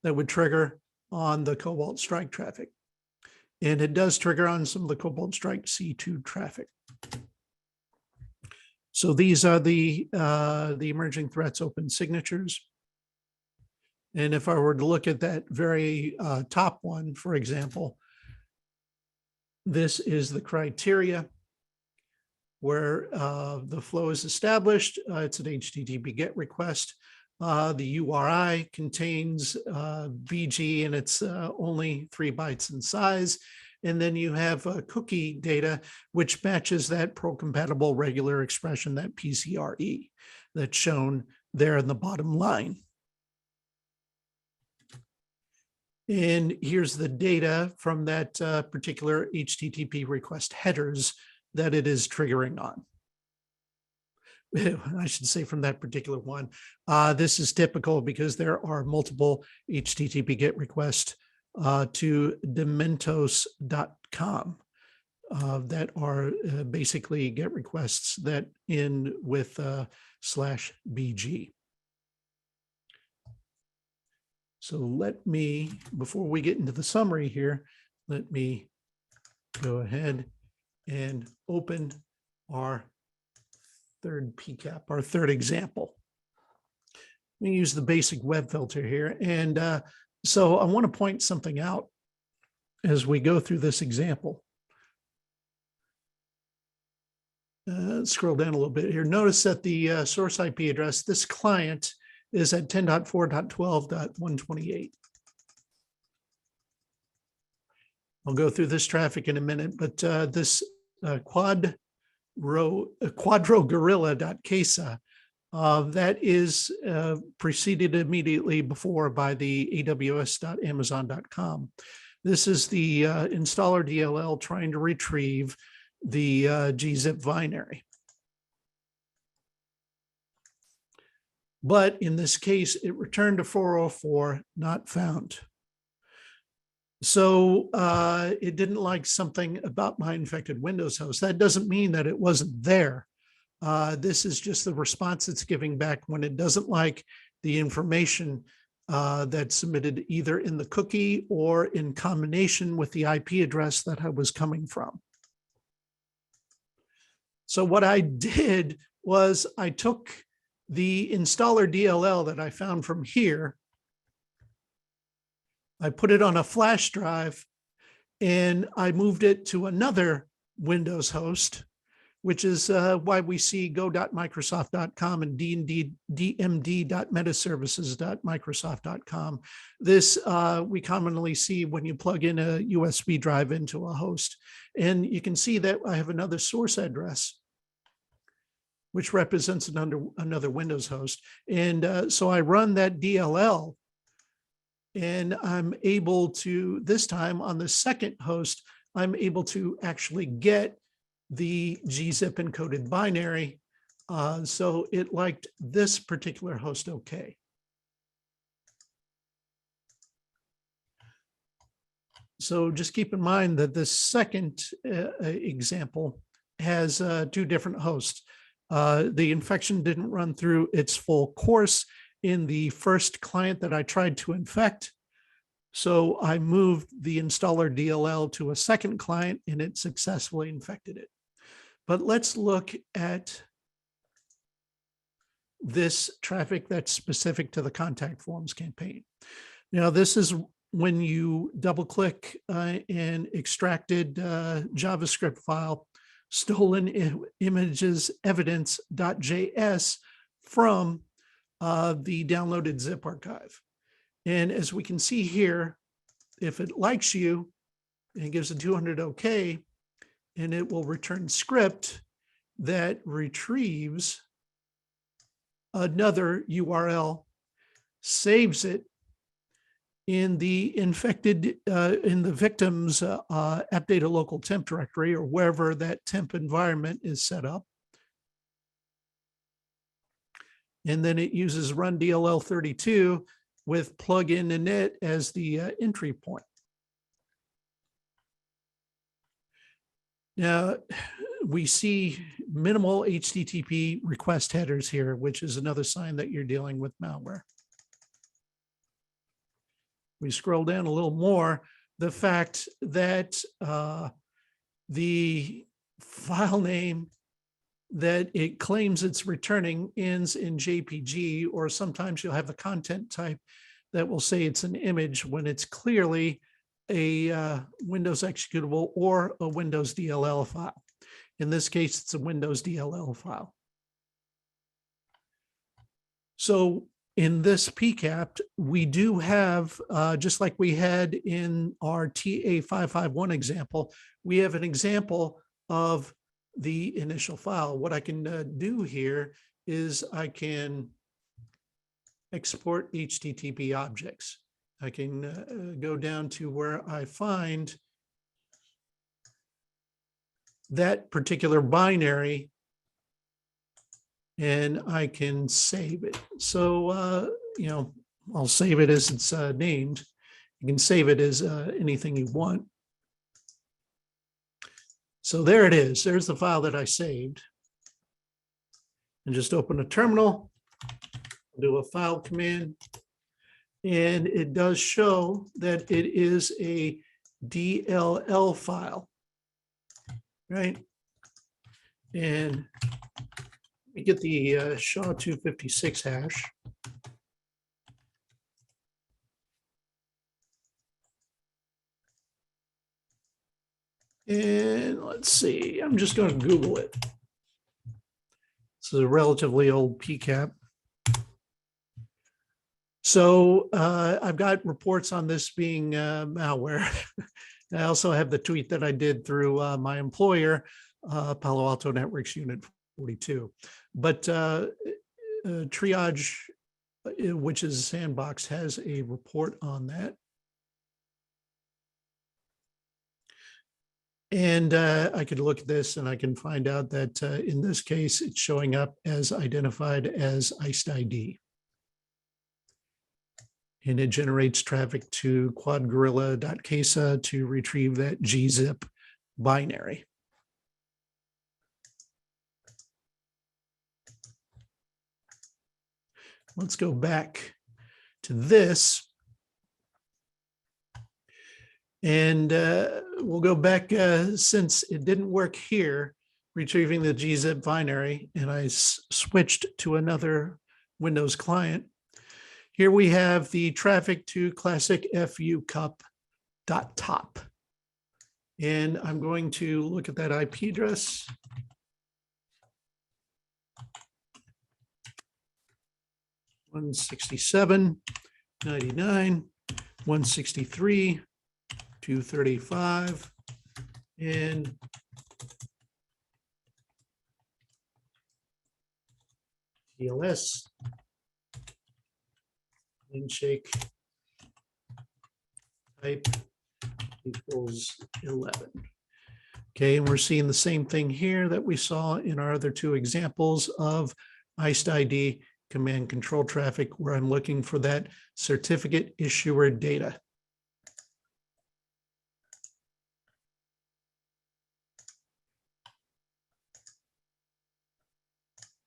that would trigger on the Cobalt Strike traffic. And it does trigger on some of the Cobalt Strike C2 traffic. So these are the emerging threats open signatures. And if I were to look at that very top one, for example, this is the criteria. where the flow is established. It's an HTTP GET request. The URI contains BG and it's only 3 bytes in size. And then you have cookie data, which matches that pro-compatible regular expression, that PCRE, that's shown there in the bottom line. And here's the data from that particular HTTP request headers that it is triggering on. I should say from that particular one. This is typical because there are multiple HTTP GET requests to dementos.com that are basically GET requests that end with /BG. So let me, before we get into the summary here, let me go ahead and open our third PCAP, our third example. Let me use the basic web filter here. And so I want to point something out as we go through this example. Scroll down a little bit here. Notice that the source IP address, this client is at 10.4.12.128. I'll go through this traffic in a minute, but this quadrogorilla.casa, that is preceded immediately before by the aws.amazon.com. This is the installer DLL trying to retrieve the gzip binary. But in this case, it returned to 404, not found. So it didn't like something about my infected Windows host. That doesn't mean that it wasn't there. This is just the response it's giving back when it doesn't like the information that's submitted either in the cookie or in combination with the IP address that I was coming from. So what I did was I took the installer DLL that I found from here, I put it on a flash drive, and I moved it to another Windows host, which is why we see go.microsoft.com and dmd.metaservices.microsoft.com. This we commonly see when you plug in a USB drive into a host. And you can see that I have another source address, which represents another Windows host. And so I run that DLL, and I'm able to, this time on the second host, I'm able to actually get the gzip encoded binary. So it liked this particular host okay. So just keep in mind that this second example has 2 different hosts. The infection didn't run through its full course in the first client that I tried to infect. So I moved the installer DLL to a second client and it successfully infected it. But let's look at this traffic that's specific to the contact forms campaign. Now, this is when you double click an extracted JavaScript file, stolen images evidence.js from the downloaded zip archive. And as we can see here, if it likes you and gives a 200 OK, and it will return script that retrieves another URL, saves it in the infected, in the victim's app data local temp directory or wherever that temp environment is set up. And then it uses run DLL 32 with plugin init as the entry point. Now, we see minimal HTTP request headers here, which is another sign that you're dealing with malware. We scroll down a little more, the fact that the file name that it claims it's returning ends in JPG, or sometimes you'll have the content type that will say it's an image when it's clearly a Windows executable or a Windows DLL file. In this case, it's a Windows DLL file. So in this PCAP, we do have, just like we had in our TA551 example, we have an example of the initial file. What I can do here is I can export HTTP objects. I can go down to where I find that particular binary and I can save it. So, I'll save it as it's named. You can save it as anything you want. So there it is. There's the file that I saved. And just open a terminal, do a file command, and it does show that it is a DLL file, right? And we get the SHA-256 hash. And let's see, I'm just going to Google it. This is a relatively old PCAP. So I've got reports on this being malware. I also have the tweet that I did through my employer, Palo Alto Networks Unit 42. But Triage, which is a sandbox, has a report on that. And I could look at this and I can find out that in this case, it's showing up as identified as IcedID. And it generates traffic to quadgorilla.casa to retrieve that gzip binary. Let's go back to this. And we'll go back since it didn't work here, retrieving the gzip binary, and I switched to another Windows client. Here we have the traffic to classic fu cup.top. And I'm going to look at that IP address. (167.99), 163, 235, and TLS. Handshake type equals 11. Okay, and we're seeing the same thing here that we saw in our other two examples of IcedID command control traffic, where I'm looking for that certificate issuer data.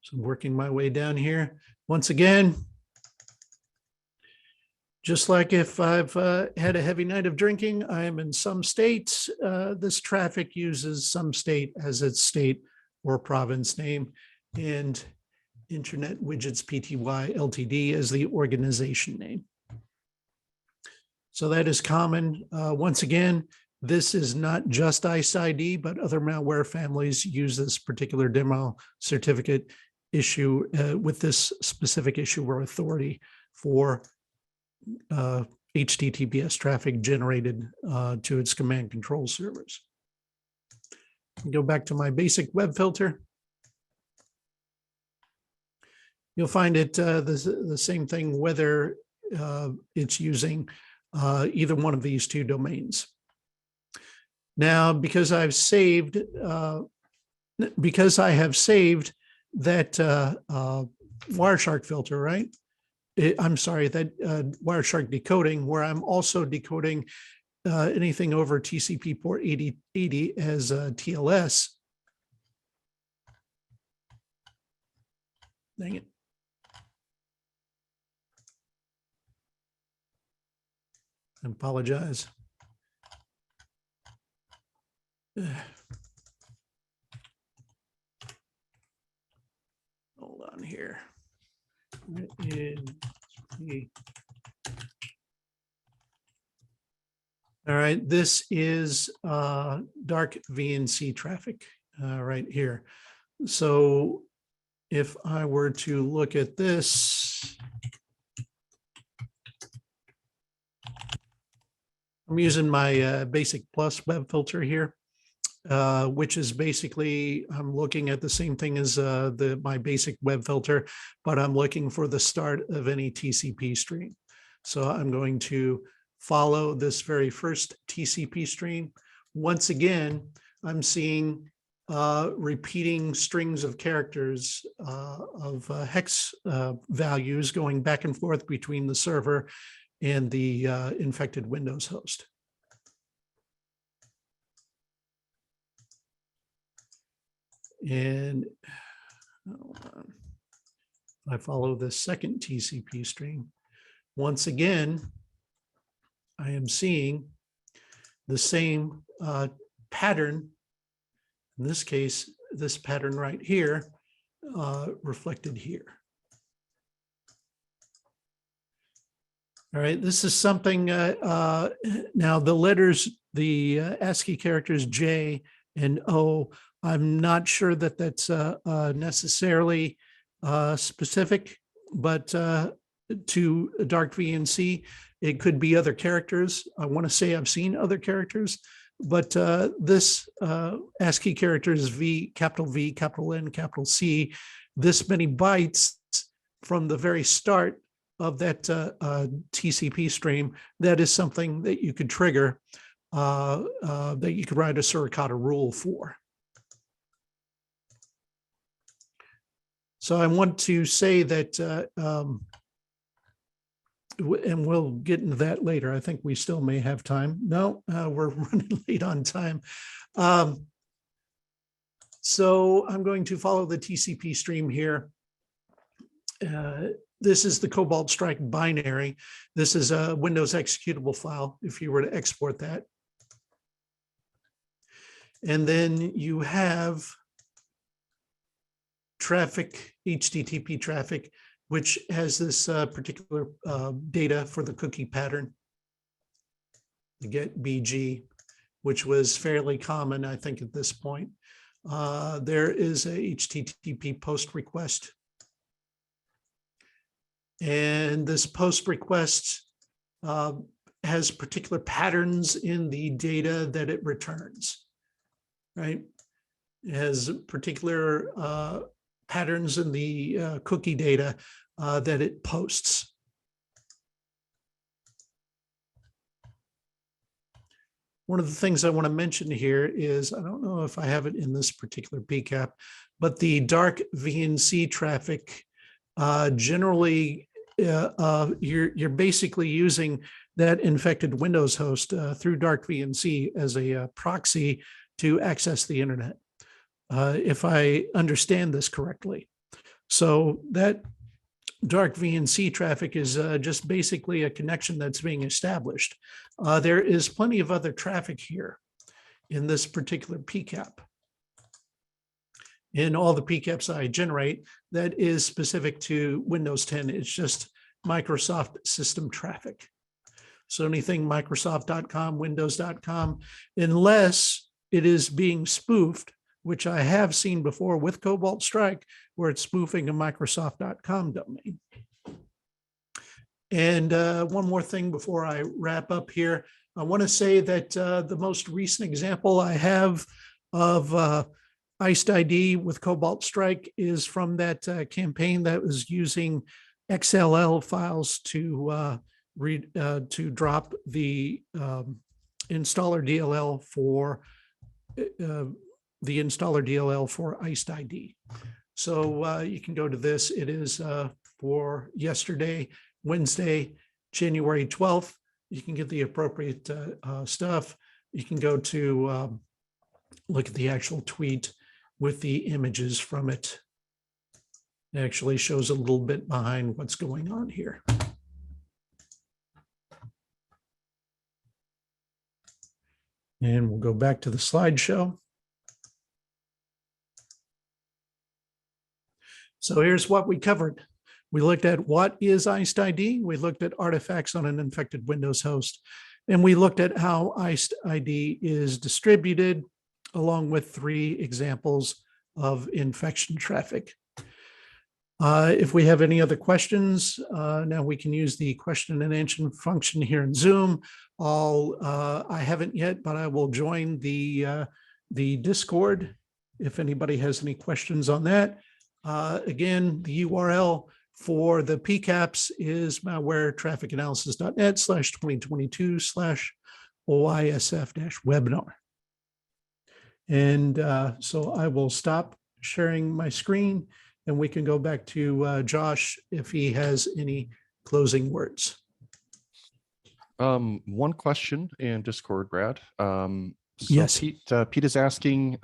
So I'm working my way down here. Once again, just like if I've had a heavy night of drinking, I am in some states. This traffic uses some state as its state or province name, and Internet Widgets Pty Ltd as the organization name. So that is common. Once again, this is not just IcedID, but other malware families use this particular demo certificate issue with this specific issuer authority for HTTPS traffic generated to its command control servers. Go back to my basic web filter. You'll find it the same thing whether it's using either one of these two domains. Now, because I have saved that Wireshark filter, right? I'm sorry, that Wireshark decoding, where I'm also decoding anything over TCP port 8080 as TLS. Dang it. I apologize. Hold on here. All right, this is dark VNC traffic. right here. So if I were to look at this, I'm using my Basic Plus web filter here, which is basically, I'm looking at the same thing as my basic web filter, but I'm looking for the start of any TCP stream. So I'm going to follow this very first TCP stream. Once again, I'm seeing repeating strings of characters of hex values going back and forth between the server and the infected Windows host. And I follow the second TCP stream. Once again, I am seeing the same pattern. In this case, this pattern right here, reflected here. All right, this is something, now the letters, the ASCII characters J and O, I'm not sure that that's necessarily specific, but to dark VNC, it could be other characters. I want to say I've seen other characters, but this ASCII characters V, capital N, capital C, this many bytes from the very start of that TCP stream, that is something that you could trigger, that you could write a Suricata rule for. So I want to say that, and we'll get into that later. I think we still may have time. No, we're running late on time. So I'm going to follow the TCP stream here. This is the Cobalt Strike binary. This is a Windows executable file if you were to export that. And then you have traffic, HTTP traffic, which has this particular data for the cookie pattern, the get BG, which was fairly common, I think, at this point. There is a HTTP post request. And this post request has particular patterns in the data that it returns, right? It has particular patterns in the cookie data that it posts. One of the things I want to mention here is, I don't know if I have it in this particular PCAP, but the dark VNC traffic, generally, you're basically using that infected Windows host through dark VNC as a proxy to access the internet, if I understand this correctly. So that dark VNC traffic is just basically a connection that's being established. There is plenty of other traffic here in this particular PCAP. In all the PCAPs I generate, that is specific to Windows 10. It's just Microsoft system traffic. So anything Microsoft.com, Windows.com, unless it is being spoofed, which I have seen before with Cobalt Strike, where it's spoofing a Microsoft.com domain. And one more thing before I wrap up here, I want to say that the most recent example I have of IcedID with Cobalt Strike is from that campaign that was using XLL files to drop the installer DLL for IcedID. So you can go to this. It is for yesterday, Wednesday, January 12th. You can get the appropriate stuff. You can go to look at the actual tweet with the images from it. It actually shows a little bit behind what's going on here. And we'll go back to the slideshow. So here's what we covered. We looked at what is IcedID. We looked at artifacts on an infected Windows host. And we looked at how IcedID is distributed, along with 3 examples of infection traffic. If we have any other questions, now we can use the question and answer function here in Zoom. I haven't yet, but I will join the Discord if anybody has any questions on that. Again, the URL for the PCAPs is malwaretrafficanalysis.net/2022/OISF-webinar. And so I will stop sharing my screen and we can go back to Josh if he has any closing words. One question in Discord, Brad. Yes. Pete is asking,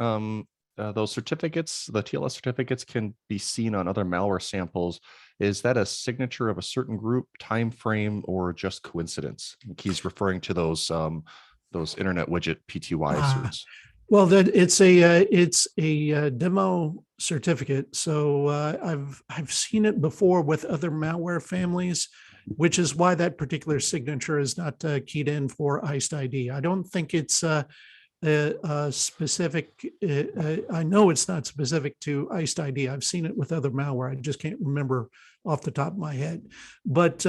those certificates, the TLS certificates can be seen on other malware samples. Is that a signature of a certain group, time frame, or just coincidence? He's referring to those internet widget PTY certs. Well, that it's a demo certificate. So I've seen it before with other malware families, which is why that particular signature is not keyed in for IcedID. I don't think it's specific. I know it's not specific to IcedID. I've seen it with other malware. I just can't remember off the top of my head. But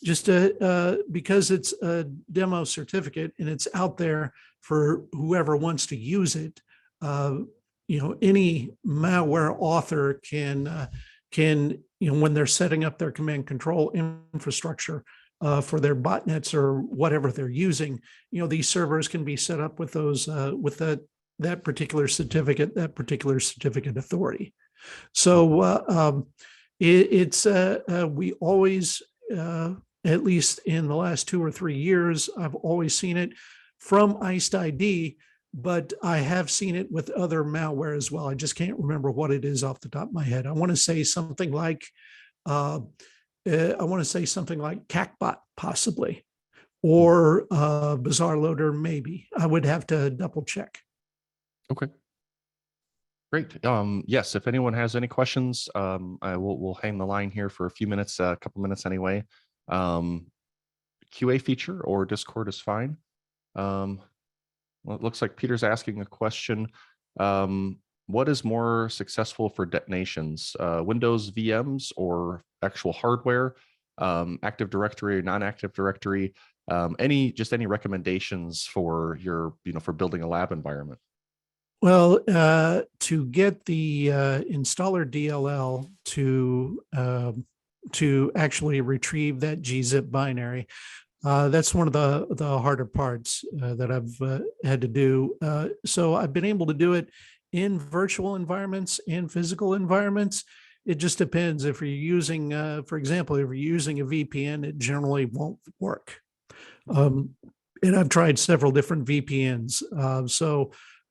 just because it's a demo certificate and it's out there for whoever wants to use it, any malware author can when they're setting up their command control infrastructure for their botnets or whatever they're using, these servers can be set up with those with that particular certificate authority. So we always, at least in the last 2 or 3 years, I've always seen it from IcedID, but I have seen it with other malware as well. I just can't remember what it is off the top of my head. I want to say something like CACBot possibly, or Bazaar Loader maybe. I would have to double check. Okay. Great. Yes, if anyone has any questions, we'll hang the line here for a few minutes, a couple minutes anyway. QA feature or Discord is fine. Well, it looks like Peter's asking a question. What is more successful for detonations, Windows VMs or actual hardware, Active Directory or non-Active Directory? Any recommendations for for building a lab environment? Well, to get the installer DLL to actually retrieve that gzip binary, that's one of the harder parts that I've had to do. So I've been able to do it in virtual environments and physical environments. It just depends. If you're using, for example, if you're using a VPN, it generally won't work. And I've tried several different VPNs.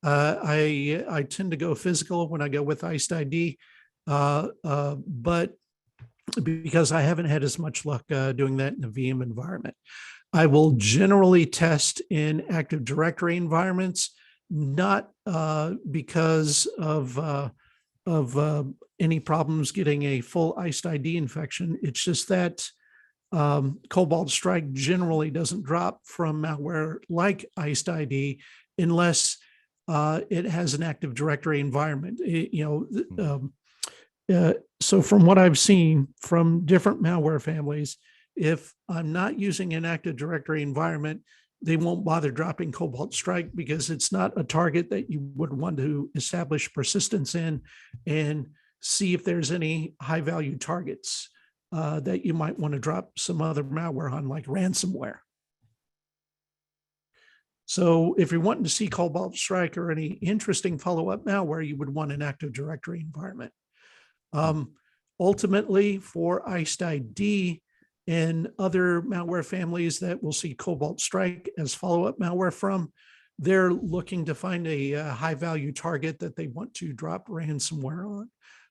I tend to go physical when I go with IcedID, but because I haven't had as much luck doing that in a VM environment. I will generally test in Active Directory environments, not because of any problems getting a full IcedID infection. It's just that Cobalt Strike generally doesn't drop from malware like IcedID unless it has an Active Directory environment. So from what I've seen from different malware families, if I'm not using an Active Directory environment, they won't bother dropping Cobalt Strike because it's not a target that you would want to establish persistence in and see if there's any high value targets that you might want to drop some other malware on, like ransomware. So if you're wanting to see Cobalt Strike or any interesting follow-up malware, you would want an Active Directory environment. Ultimately, for IcedID and other malware families that will see Cobalt Strike as follow-up malware from, they're looking to find a high-value target that they want to drop ransomware on.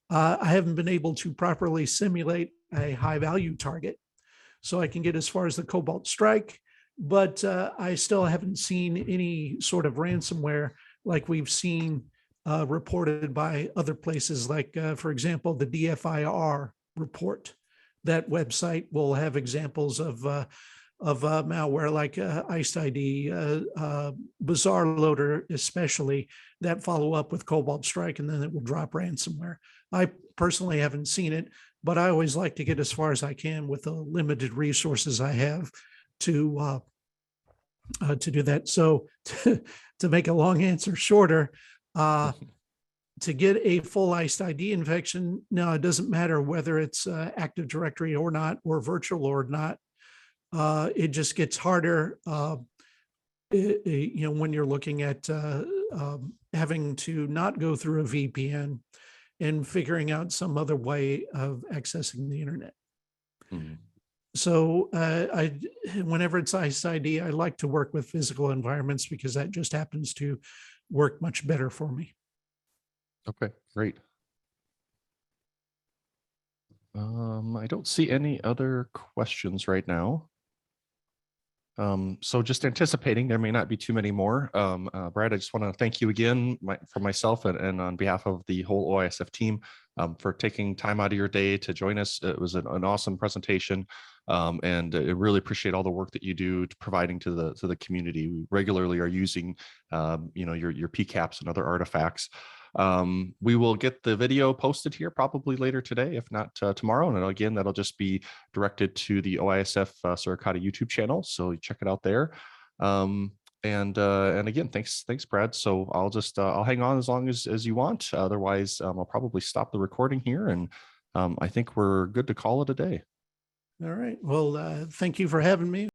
I haven't been able to properly simulate a high-value target, so I can get as far as the Cobalt Strike, but I still haven't seen any sort of ransomware like we've seen reported by other places, like, for example, the DFIR report. That website will have examples of of malware like IcedID, Bazaar Loader, especially, that follow up with Cobalt Strike, and then it will drop ransomware. I personally haven't seen it, but I always like to get as far as I can with the limited resources I have to do that. So to make a long answer shorter, to get a full IcedID infection, now it doesn't matter whether it's Active Directory or not, or virtual or not. It just gets harder, when you're looking at having to not go through a VPN and figuring out some other way of accessing the internet. Mhm. So whenever it's IcedID, I like to work with physical environments because that just happens to work much better for me. Okay, great. I don't see any other questions right now. So just anticipating there may not be too many more. Brad, I just want to thank you again for myself and on behalf of the whole OISF team for taking time out of your day to join us. It was an awesome presentation, and I really appreciate all the work that you do to providing to the community. We regularly are using your PCAPs and other artifacts. We will get the video posted here probably later today, if not tomorrow. And again, that'll just be directed to the OISF-Suricata YouTube channel. So check it out there. And again, thanks, Brad. So I'll hang on as long as you want. Otherwise, I'll probably stop the recording here. And I think we're good to call it a day. All right. Well, thank you for having me.